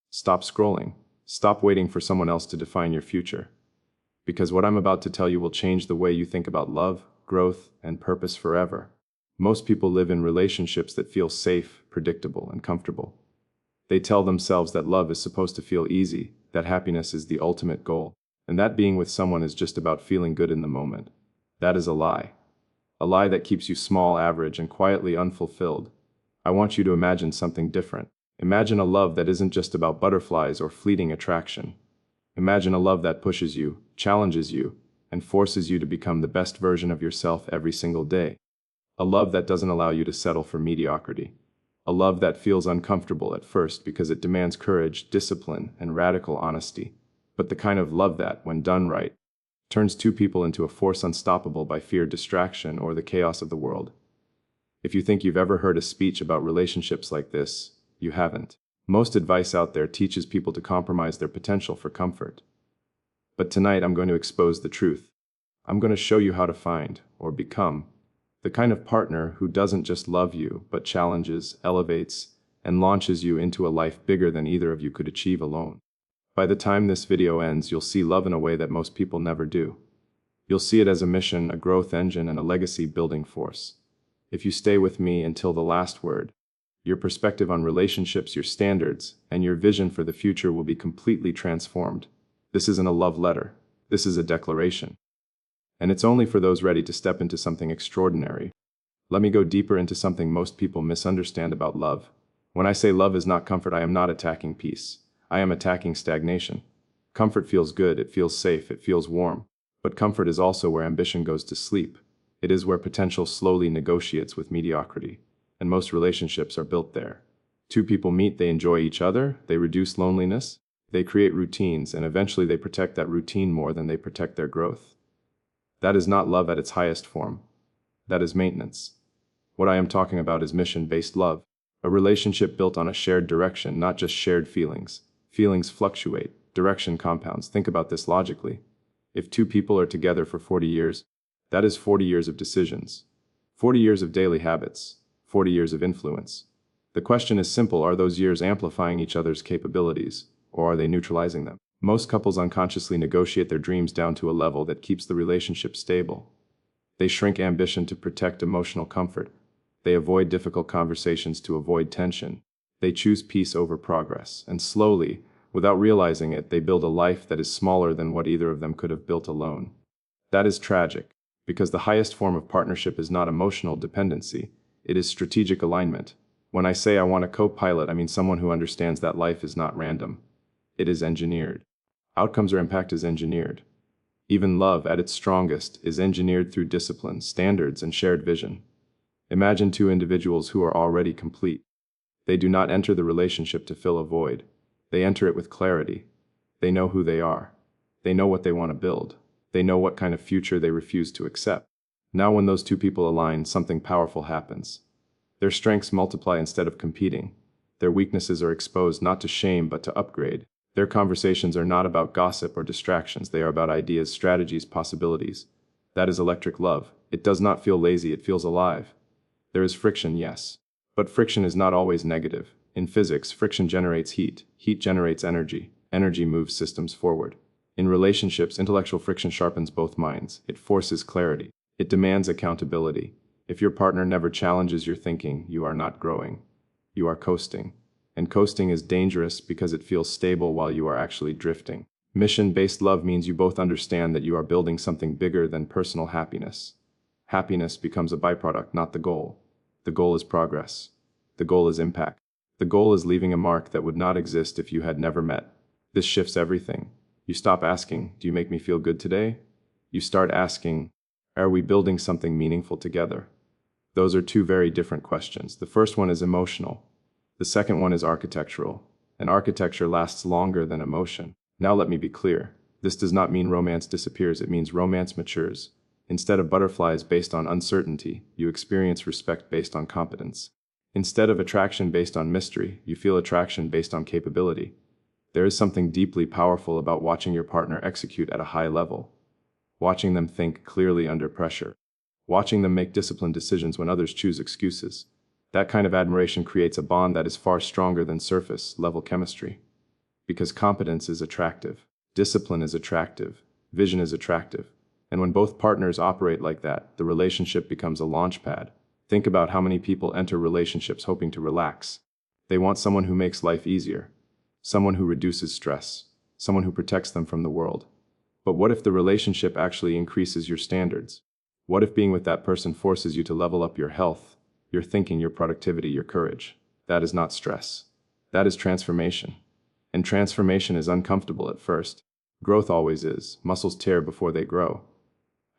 Stop scrolling. Stop waiting for someone else to define your future. Because what I'm about to tell you will change the way you think about love, growth, and purpose forever. Most people live in relationships that feel safe, predictable, and comfortable. They tell themselves that love is supposed to feel easy, that happiness is the ultimate goal, and that being with someone is just about feeling good in the moment. That is a lie. A lie that keeps you small, average, and quietly unfulfilled. I want you to imagine something different. Imagine a love that isn't just about butterflies or fleeting attraction. Imagine a love that pushes you, challenges you, and forces you to become the best version of yourself every single day. A love that doesn't allow you to settle for mediocrity. A love that feels uncomfortable at first because it demands courage, discipline, and radical honesty. But the kind of love that, when done right, turns two people into a force unstoppable by fear, distraction, or the chaos of the world. If you think you've ever heard a speech about relationships like this, you haven't. Most advice out there teaches people to compromise their potential for comfort. But tonight I'm going to expose the truth. I'm going to show you how to find, or become, the kind of partner who doesn't just love you, but challenges, elevates, and launches you into a life bigger than either of you could achieve alone. By the time this video ends, you'll see love in a way that most people never do. You'll see it as a mission, a growth engine, and a legacy-building force. If you stay with me until the last word, your perspective on relationships, your standards, and your vision for the future will be completely transformed. This isn't a love letter. This is a declaration. And it's only for those ready to step into something extraordinary. Let me go deeper into something most people misunderstand about love. When I say love is not comfort, I am not attacking peace. I am attacking stagnation. Comfort feels good, it feels safe, it feels warm. But comfort is also where ambition goes to sleep. It is where potential slowly negotiates with mediocrity. And most relationships are built there. Two people meet, they enjoy each other, they reduce loneliness, they create routines, and eventually they protect that routine more than they protect their growth. That is not love at its highest form. That is maintenance. What I am talking about is mission-based love. A relationship built on a shared direction, not just shared feelings. Feelings fluctuate, direction compounds. Think about this logically. If two people are together for 40 years, that is 40 years of decisions, 40 years of daily habits, 40 years of influence. The question is simple: are those years amplifying each other's capabilities, or are they neutralizing them? Most couples unconsciously negotiate their dreams down to a level that keeps the relationship stable. They shrink ambition to protect emotional comfort. They avoid difficult conversations to avoid tension. They choose peace over progress, and slowly, without realizing it, they build a life that is smaller than what either of them could have built alone. That is tragic, because the highest form of partnership is not emotional dependency, it is strategic alignment. When I say I want a co-pilot, I mean someone who understands that life is not random. It is engineered. Outcomes or impact is engineered. Even love, at its strongest, is engineered through discipline, standards, and shared vision. Imagine two individuals who are already complete. They do not enter the relationship to fill a void. They enter it with clarity. They know who they are. They know what they want to build. They know what kind of future they refuse to accept. Now when those two people align, something powerful happens. Their strengths multiply instead of competing. Their weaknesses are exposed not to shame but to upgrade. Their conversations are not about gossip or distractions. They are about ideas, strategies, possibilities. That is electric love. It does not feel lazy, it feels alive. There is friction, yes. But friction is not always negative. In physics, friction generates heat. Heat generates energy. Energy moves systems forward. In relationships, intellectual friction sharpens both minds. It forces clarity. It demands accountability. If your partner never challenges your thinking, you are not growing. You are coasting. And coasting is dangerous because it feels stable while you are actually drifting. Mission-based love means you both understand that you are building something bigger than personal happiness. Happiness becomes a byproduct, not the goal. The goal is progress. The goal is impact. The goal is leaving a mark that would not exist if you had never met. This shifts everything. You stop asking, "Do you make me feel good today?" You start asking, "Are we building something meaningful together?" Those are two very different questions. The first one is emotional. The second one is architectural, and architecture lasts longer than emotion. Now let me be clear. This does not mean romance disappears, it means romance matures. Instead of butterflies based on uncertainty, you experience respect based on competence. Instead of attraction based on mystery, you feel attraction based on capability. There is something deeply powerful about watching your partner execute at a high level. Watching them think clearly under pressure. Watching them make disciplined decisions when others choose excuses. That kind of admiration creates a bond that is far stronger than surface-level chemistry. Because competence is attractive, discipline is attractive, vision is attractive. And when both partners operate like that, the relationship becomes a launch pad. Think about how many people enter relationships hoping to relax. They want someone who makes life easier, someone who reduces stress, someone who protects them from the world. But what if the relationship actually increases your standards? What if being with that person forces you to level up your health, your thinking, your productivity, your courage? That is not stress. That is transformation. And transformation is uncomfortable at first. Growth always is. Muscles tear before they grow.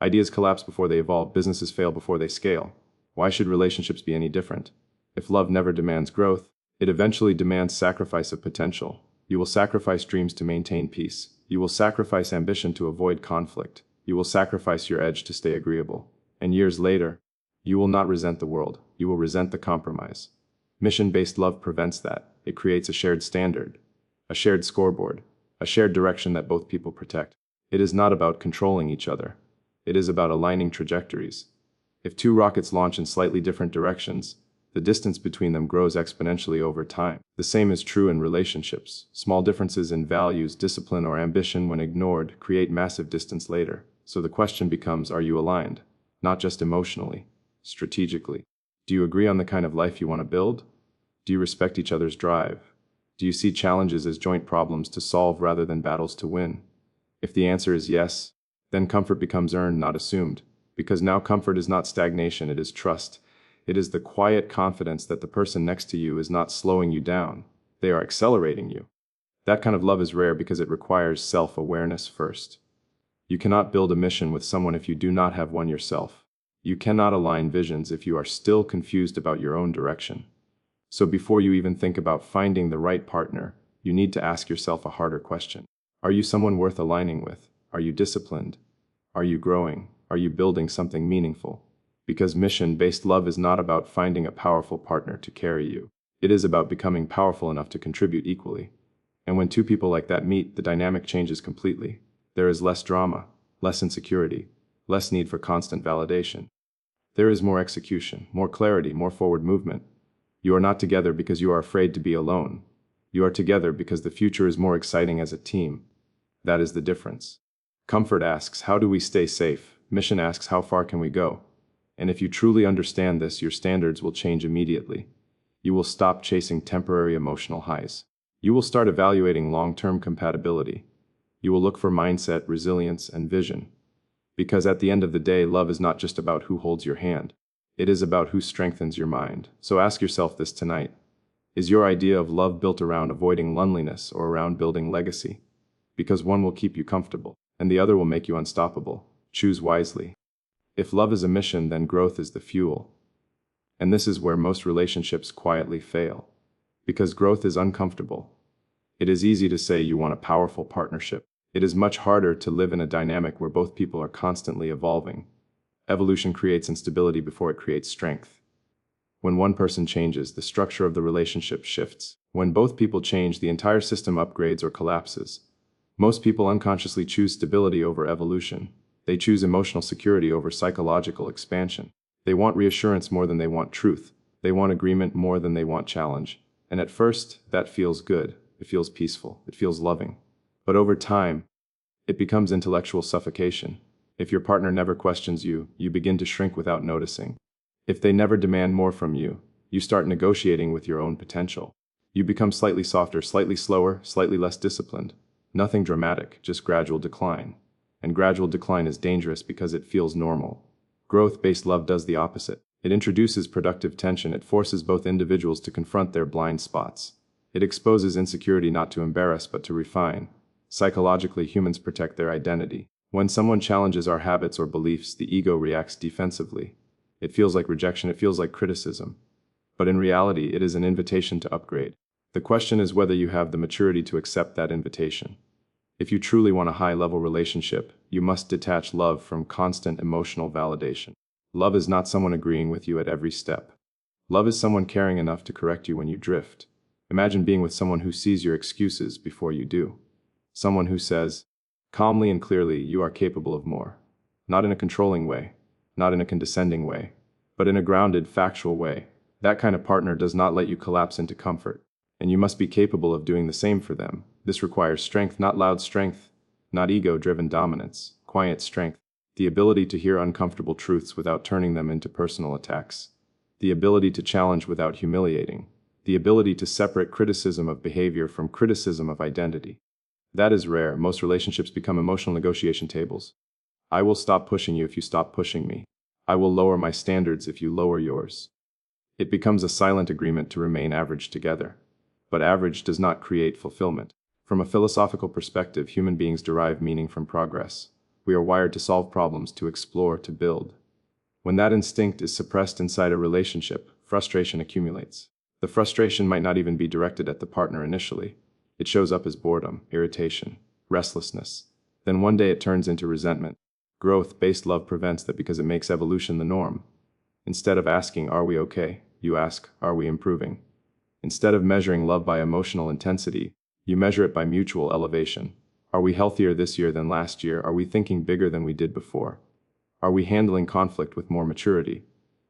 Ideas collapse before they evolve. Businesses fail before they scale. Why should relationships be any different? If love never demands growth, it eventually demands sacrifice of potential. You will sacrifice dreams to maintain peace. You will sacrifice ambition to avoid conflict. You will sacrifice your edge to stay agreeable. And years later, you will not resent the world. You will resent the compromise. Mission-based love prevents that. It creates a shared standard, a shared scoreboard, a shared direction that both people protect. It is not about controlling each other. It is about aligning trajectories. If two rockets launch in slightly different directions, the distance between them grows exponentially over time. The same is true in relationships. Small differences in values, discipline, or ambition, when ignored, create massive distance later. So the question becomes, are you aligned? Not just emotionally, strategically. Do you agree on the kind of life you want to build? Do you respect each other's drive? Do you see challenges as joint problems to solve rather than battles to win? If the answer is yes, then comfort becomes earned, not assumed. Because now comfort is not stagnation, it is trust. It is the quiet confidence that the person next to you is not slowing you down. They are accelerating you. That kind of love is rare because it requires self-awareness first. You cannot build a mission with someone if you do not have one yourself. You cannot align visions if you are still confused about your own direction. So before you even think about finding the right partner, you need to ask yourself a harder question. Are you someone worth aligning with? Are you disciplined? Are you growing? Are you building something meaningful? Because mission-based love is not about finding a powerful partner to carry you. It is about becoming powerful enough to contribute equally. And when two people like that meet, the dynamic changes completely. There is less drama, less insecurity, less need for constant validation. There is more execution, more clarity, more forward movement. You are not together because you are afraid to be alone. You are together because the future is more exciting as a team. That is the difference. Comfort asks, how do we stay safe? Mission asks, how far can we go? And if you truly understand this, your standards will change immediately. You will stop chasing temporary emotional highs. You will start evaluating long-term compatibility. You will look for mindset, resilience, and vision. Because at the end of the day, love is not just about who holds your hand. It is about who strengthens your mind. So ask yourself this tonight. Is your idea of love built around avoiding loneliness or around building legacy? Because one will keep you comfortable, and the other will make you unstoppable. Choose wisely. If love is a mission, then growth is the fuel. And this is where most relationships quietly fail. Because growth is uncomfortable. It is easy to say you want a powerful partnership. It is much harder to live in a dynamic where both people are constantly evolving. Evolution creates instability before it creates strength. When one person changes, the structure of the relationship shifts. When both people change, the entire system upgrades or collapses. Most people unconsciously choose stability over evolution. They choose emotional security over psychological expansion. They want reassurance more than they want truth. They want agreement more than they want challenge. And at first, that feels good. It feels peaceful. It feels loving. But over time, it becomes intellectual suffocation. If your partner never questions you, you begin to shrink without noticing. If they never demand more from you, you start negotiating with your own potential. You become slightly softer, slightly slower, slightly less disciplined. Nothing dramatic, just gradual decline. And gradual decline is dangerous because it feels normal. Growth-based love does the opposite. It introduces productive tension. It forces both individuals to confront their blind spots. It exposes insecurity not to embarrass but to refine. Psychologically, humans protect their identity. When someone challenges our habits or beliefs, the ego reacts defensively. It feels like rejection, it feels like criticism. But in reality, it is an invitation to upgrade. The question is whether you have the maturity to accept that invitation. If you truly want a high-level relationship, you must detach love from constant emotional validation. Love is not someone agreeing with you at every step. Love is someone caring enough to correct you when you drift. Imagine being with someone who sees your excuses before you do. Someone who says, calmly and clearly, you are capable of more. Not in a controlling way, not in a condescending way, but in a grounded, factual way. That kind of partner does not let you collapse into comfort. And you must be capable of doing the same for them. This requires strength, not loud strength, not ego-driven dominance, quiet strength, the ability to hear uncomfortable truths without turning them into personal attacks, the ability to challenge without humiliating, the ability to separate criticism of behavior from criticism of identity. That is rare. Most relationships become emotional negotiation tables. I will stop pushing you if you stop pushing me. I will lower my standards if you lower yours. It becomes a silent agreement to remain average together. But average does not create fulfillment. From a philosophical perspective, human beings derive meaning from progress. We are wired to solve problems, to explore, to build. When that instinct is suppressed inside a relationship, frustration accumulates. The frustration might not even be directed at the partner initially. It shows up as boredom, irritation, restlessness. Then one day it turns into resentment. Growth-based love prevents that because it makes evolution the norm. Instead of asking, "Are we okay?" you ask, "Are we improving?" Instead of measuring love by emotional intensity, you measure it by mutual elevation. Are we healthier this year than last year? Are we thinking bigger than we did before? Are we handling conflict with more maturity?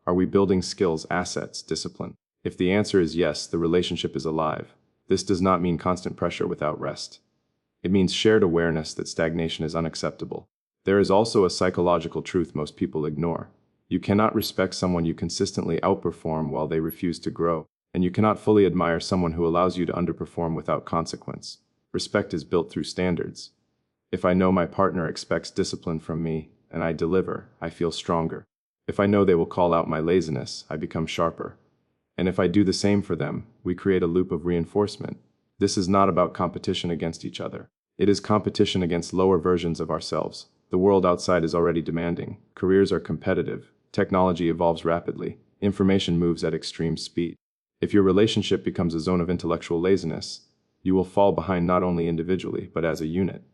Are we building skills, assets, discipline? If the answer is yes, the relationship is alive. This does not mean constant pressure without rest. It means shared awareness that stagnation is unacceptable. There is also a psychological truth most people ignore. You cannot respect someone you consistently outperform while they refuse to grow. And you cannot fully admire someone who allows you to underperform without consequence. Respect is built through standards. If I know my partner expects discipline from me, and I deliver, I feel stronger. If I know they will call out my laziness, I become sharper. And if I do the same for them, we create a loop of reinforcement. This is not about competition against each other. It is competition against lower versions of ourselves. The world outside is already demanding. Careers are competitive. Technology evolves rapidly. Information moves at extreme speed. If your relationship becomes a zone of intellectual laziness, you will fall behind not only individually, but as a unit.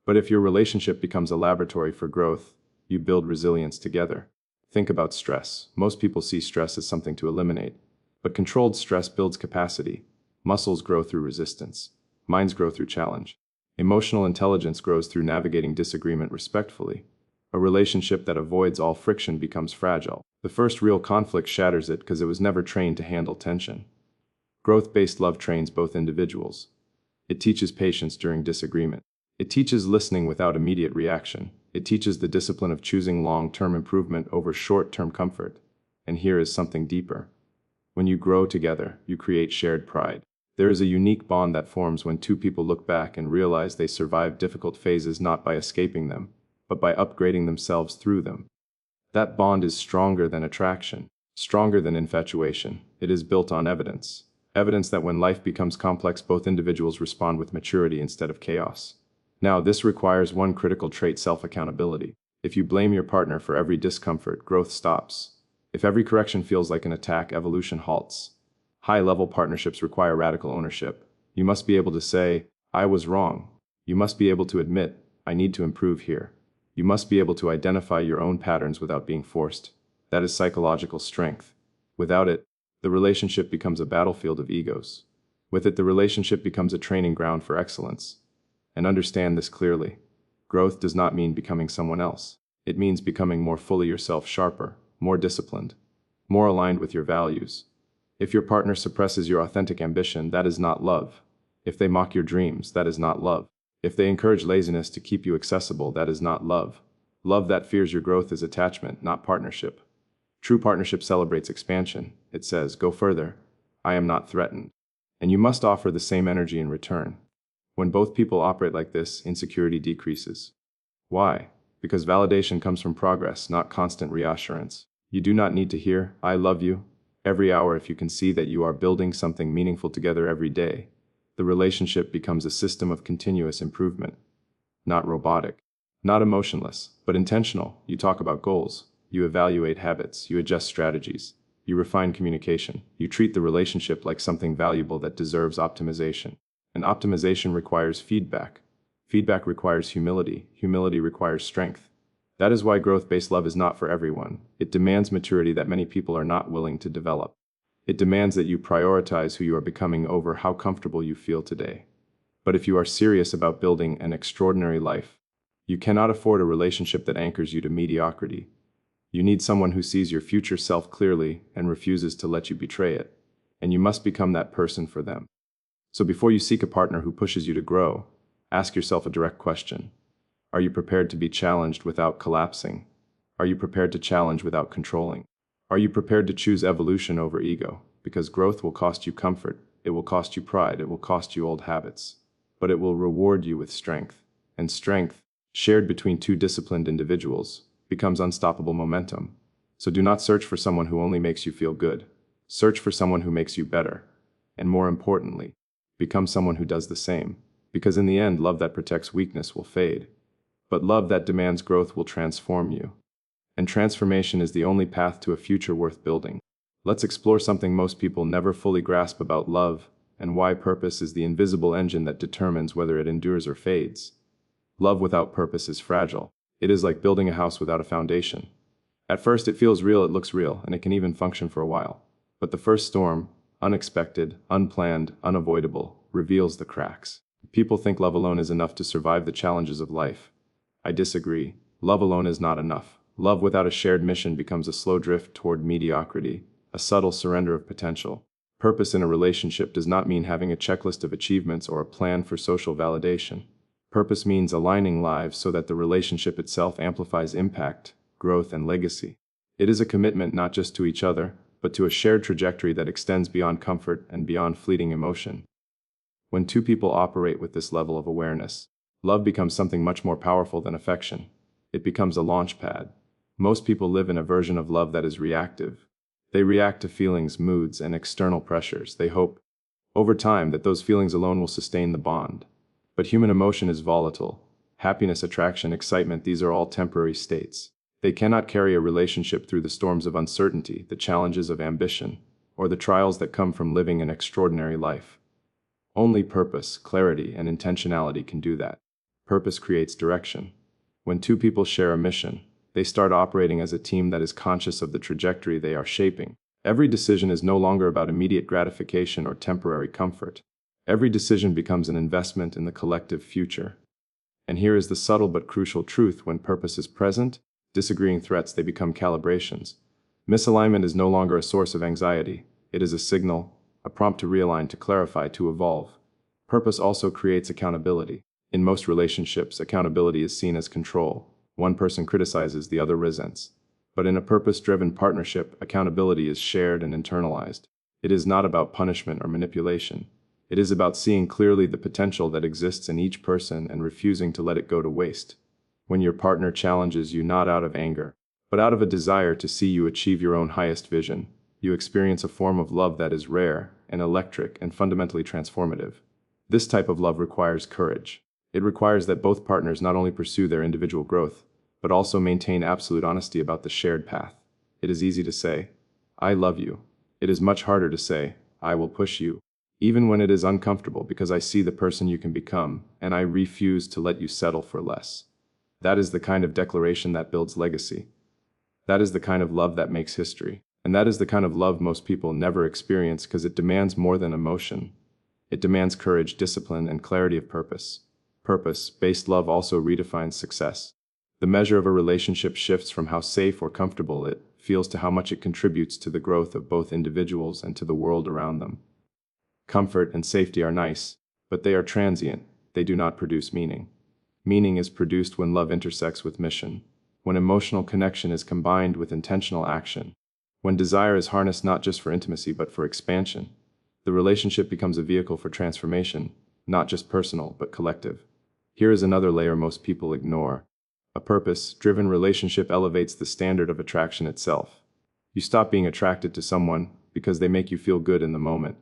But if your relationship becomes a laboratory for growth, you build resilience together. Think about stress. Most people see stress as something to eliminate. But controlled stress builds capacity. Muscles grow through resistance. Minds grow through challenge. Emotional intelligence grows through navigating disagreement respectfully. A relationship that avoids all friction becomes fragile. The first real conflict shatters it because it was never trained to handle tension. Growth-based love trains both individuals. It teaches patience during disagreement. It teaches listening without immediate reaction. It teaches the discipline of choosing long-term improvement over short-term comfort. And here is something deeper. When you grow together, you create shared pride. There is a unique bond that forms when two people look back and realize they survived difficult phases not by escaping them, but by upgrading themselves through them. That bond is stronger than attraction, stronger than infatuation. It is built on evidence. Evidence that when life becomes complex, both individuals respond with maturity instead of chaos. Now, this requires one critical trait: self-accountability. If you blame your partner for every discomfort, growth stops. If every correction feels like an attack, evolution halts. High-level partnerships require radical ownership. You must be able to say, "I was wrong." You must be able to admit, "I need to improve here." You must be able to identify your own patterns without being forced. That is psychological strength. Without it, the relationship becomes a battlefield of egos. With it, the relationship becomes a training ground for excellence. And understand this clearly. Growth does not mean becoming someone else. It means becoming more fully yourself, sharper, more disciplined, more aligned with your values. If your partner suppresses your authentic ambition, that is not love. If they mock your dreams, that is not love. If they encourage laziness to keep you accessible, that is not love. Love that fears your growth is attachment, not partnership. True partnership celebrates expansion. It says, "Go further. I am not threatened." And you must offer the same energy in return. When both people operate like this, insecurity decreases. Why? Because validation comes from progress, not constant reassurance. You do not need to hear, "I love you," every hour if you can see that you are building something meaningful together every day. The relationship becomes a system of continuous improvement. Not robotic, not emotionless, but intentional. You talk about goals. You evaluate habits. You adjust strategies. You refine communication. You treat the relationship like something valuable that deserves optimization. And optimization requires feedback. Feedback requires humility. Humility requires strength. That is why growth-based love is not for everyone. It demands maturity that many people are not willing to develop. It demands that you prioritize who you are becoming over how comfortable you feel today. But if you are serious about building an extraordinary life, you cannot afford a relationship that anchors you to mediocrity. You need someone who sees your future self clearly and refuses to let you betray it. And you must become that person for them. So before you seek a partner who pushes you to grow, ask yourself a direct question. Are you prepared to be challenged without collapsing? Are you prepared to challenge without controlling? Are you prepared to choose evolution over ego? Because growth will cost you comfort, it will cost you pride, it will cost you old habits. But it will reward you with strength. And strength, shared between two disciplined individuals, becomes unstoppable momentum. So do not search for someone who only makes you feel good. Search for someone who makes you better. And more importantly, become someone who does the same. Because in the end, love that protects weakness will fade. But love that demands growth will transform you. And transformation is the only path to a future worth building. Let's explore something most people never fully grasp about love, and why purpose is the invisible engine that determines whether it endures or fades. Love without purpose is fragile. It is like building a house without a foundation. At first it feels real, it looks real, and it can even function for a while. But the first storm, unexpected, unplanned, unavoidable, reveals the cracks. People think love alone is enough to survive the challenges of life. I disagree. Love alone is not enough. Love without a shared mission becomes a slow drift toward mediocrity, a subtle surrender of potential. Purpose in a relationship does not mean having a checklist of achievements or a plan for social validation. Purpose means aligning lives so that the relationship itself amplifies impact, growth, and legacy. It is a commitment not just to each other, but to a shared trajectory that extends beyond comfort and beyond fleeting emotion. When two people operate with this level of awareness, love becomes something much more powerful than affection. It becomes a launch pad. Most people live in a version of love that is reactive. They react to feelings, moods, and external pressures. They hope, over time, that those feelings alone will sustain the bond. But human emotion is volatile. Happiness, attraction, excitement, these are all temporary states. They cannot carry a relationship through the storms of uncertainty, the challenges of ambition, or the trials that come from living an extraordinary life. Only purpose, clarity, and intentionality can do that. Purpose creates direction. When two people share a mission, they start operating as a team that is conscious of the trajectory they are shaping. Every decision is no longer about immediate gratification or temporary comfort. Every decision becomes an investment in the collective future. And here is the subtle but crucial truth: when purpose is present, disagreeing threats, they become calibrations. Misalignment is no longer a source of anxiety. It is a signal, a prompt to realign, to clarify, to evolve. Purpose also creates accountability. In most relationships, accountability is seen as control. One person criticizes, the other resents. But in a purpose-driven partnership, accountability is shared and internalized. It is not about punishment or manipulation. It is about seeing clearly the potential that exists in each person and refusing to let it go to waste. When your partner challenges you not out of anger, but out of a desire to see you achieve your own highest vision, you experience a form of love that is rare and electric and fundamentally transformative. This type of love requires courage. It requires that both partners not only pursue their individual growth, but also maintain absolute honesty about the shared path. It is easy to say, "I love you." It is much harder to say, "I will push you," even when it is uncomfortable, because I see the person you can become, and I refuse to let you settle for less. That is the kind of declaration that builds legacy. That is the kind of love that makes history. And that is the kind of love most people never experience, because it demands more than emotion. It demands courage, discipline, and clarity of purpose. Purpose-based love also redefines success. The measure of a relationship shifts from how safe or comfortable it feels to how much it contributes to the growth of both individuals and to the world around them. Comfort and safety are nice, but they are transient. They do not produce meaning. Meaning is produced when love intersects with mission, when emotional connection is combined with intentional action, when desire is harnessed not just for intimacy but for expansion. The relationship becomes a vehicle for transformation, not just personal but collective. Here is another layer most people ignore. A purpose-driven relationship elevates the standard of attraction itself. You stop being attracted to someone because they make you feel good in the moment.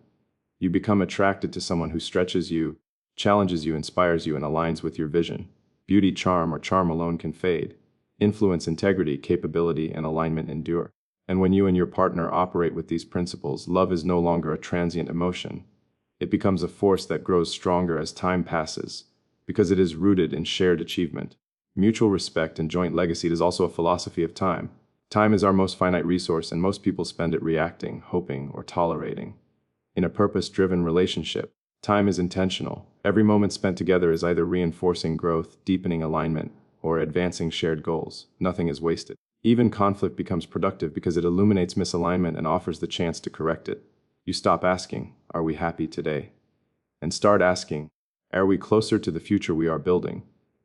You become attracted to someone who stretches you, challenges you, inspires you, and aligns with your vision. Beauty, charm, or charm alone can fade. Influence, integrity, capability, and alignment endure. And when you and your partner operate with these principles, love is no longer a transient emotion. It becomes a force that grows stronger as time passes, because it is rooted in shared achievement, mutual respect, and joint legacy. It is also a philosophy of time. Time is our most finite resource, and most people spend it reacting, hoping, or tolerating. In a purpose-driven relationship, time is intentional. Every moment spent together is either reinforcing growth, deepening alignment, or advancing shared goals. Nothing is wasted. Even conflict becomes productive because it illuminates misalignment and offers the chance to correct it. You stop asking, "Are we happy today?" and start asking, are we closer to the future we are building?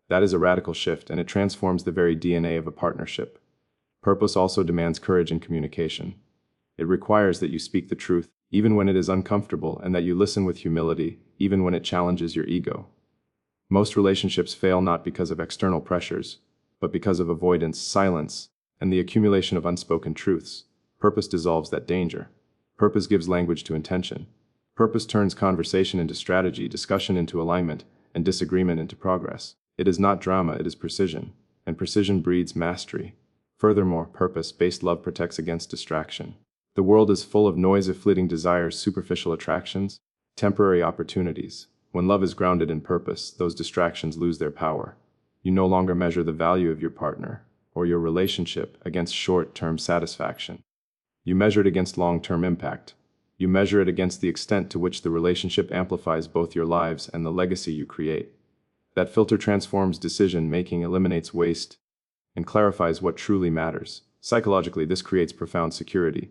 That is a radical shift, and it transforms the very DNA of a partnership. Purpose also demands courage in communication. It requires that you speak the truth, even when it is uncomfortable, and that you listen with humility, even when it challenges your ego. Most relationships fail not because of external pressures, but because of avoidance, silence, and the accumulation of unspoken truths. Purpose dissolves that danger. Purpose gives language to intention. Purpose turns conversation into strategy, discussion into alignment, and disagreement into progress. It is not drama, it is precision, and precision breeds mastery. Furthermore, purpose-based love protects against distraction. The world is full of noise of fleeting desires, superficial attractions, temporary opportunities. When love is grounded in purpose, those distractions lose their power. You no longer measure the value of your partner or your relationship against short-term satisfaction. You measure it against long-term impact. You measure it against the extent to which the relationship amplifies both your lives and the legacy you create. That filter transforms decision-making, eliminates waste, and clarifies what truly matters. Psychologically, this creates profound security.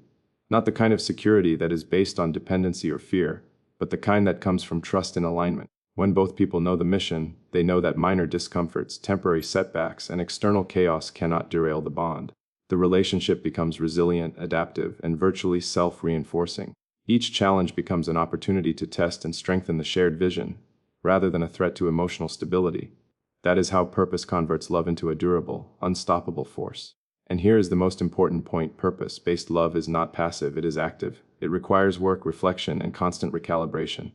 Not the kind of security that is based on dependency or fear, but the kind that comes from trust and alignment. When both people know the mission, they know that minor discomforts, temporary setbacks, and external chaos cannot derail the bond. The relationship becomes resilient, adaptive, and virtually self-reinforcing. Each challenge becomes an opportunity to test and strengthen the shared vision, rather than a threat to emotional stability. That is how purpose converts love into a durable, unstoppable force. And here is the most important point: purpose-based love is not passive, it is active. It requires work, reflection, and constant recalibration.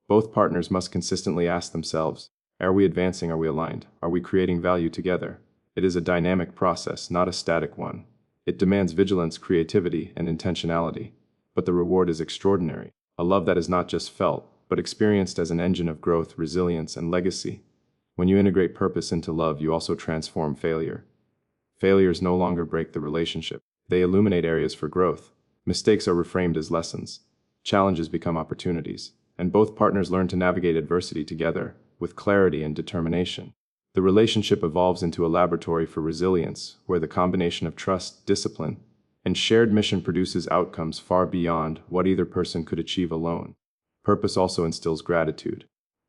Both partners must consistently ask themselves, are we advancing, are we aligned, are we creating value together? It is a dynamic process, not a static one. It demands vigilance, creativity, and intentionality. But the reward is extraordinary. A love that is not just felt, but experienced as an engine of growth, resilience, and legacy. When you integrate purpose into love, you also transform failure. Failures no longer break the relationship. They illuminate areas for growth. Mistakes are reframed as lessons. Challenges become opportunities. And both partners learn to navigate adversity together, with clarity and determination. The relationship evolves into a laboratory for resilience, where the combination of trust, discipline, and shared mission produces outcomes far beyond what either person could achieve alone. Purpose also instills gratitude.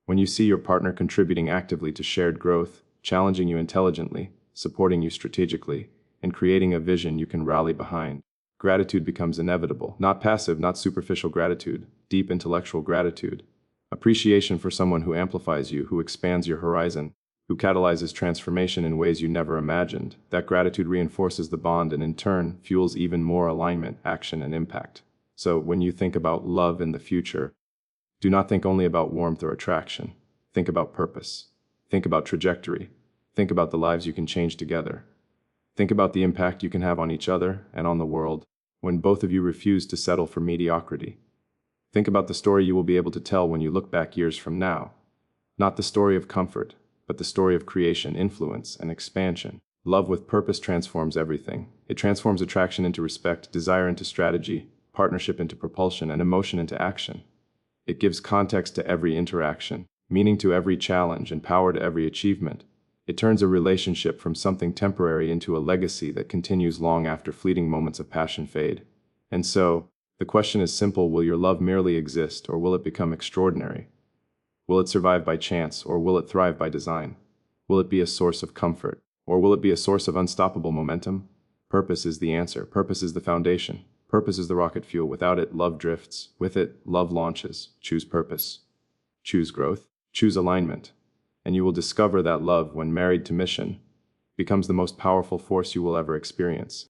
When you see your partner contributing actively to shared growth, challenging you intelligently, supporting you strategically, and creating a vision you can rally behind, gratitude becomes inevitable. Not passive, not superficial gratitude, deep intellectual gratitude. Appreciation for someone who amplifies you, who expands your horizon, who catalyzes transformation in ways you never imagined. That gratitude reinforces the bond and in turn fuels even more alignment, action, and impact. So when you think about love in the future, do not think only about warmth or attraction. Think about purpose. Think about trajectory. Think about the lives you can change together. Think about the impact you can have on each other and on the world when both of you refuse to settle for mediocrity. Think about the story you will be able to tell when you look back years from now. Not the story of comfort, but the story of creation, influence, and expansion. Love with purpose transforms everything. It transforms attraction into respect, desire into strategy, partnership into propulsion, and emotion into action. It gives context to every interaction, meaning to every challenge, and power to every achievement. It turns a relationship from something temporary into a legacy that continues long after fleeting moments of passion fade. And so, the question is simple: will your love merely exist, or will it become extraordinary? Will it survive by chance, or will it thrive by design? Will it be a source of comfort, or will it be a source of unstoppable momentum? Purpose is the answer. Purpose is the foundation. Purpose is the rocket fuel. Without it, love drifts. With it, love launches. Choose purpose. Choose growth. Choose alignment. And you will discover that love, when married to mission, becomes the most powerful force you will ever experience.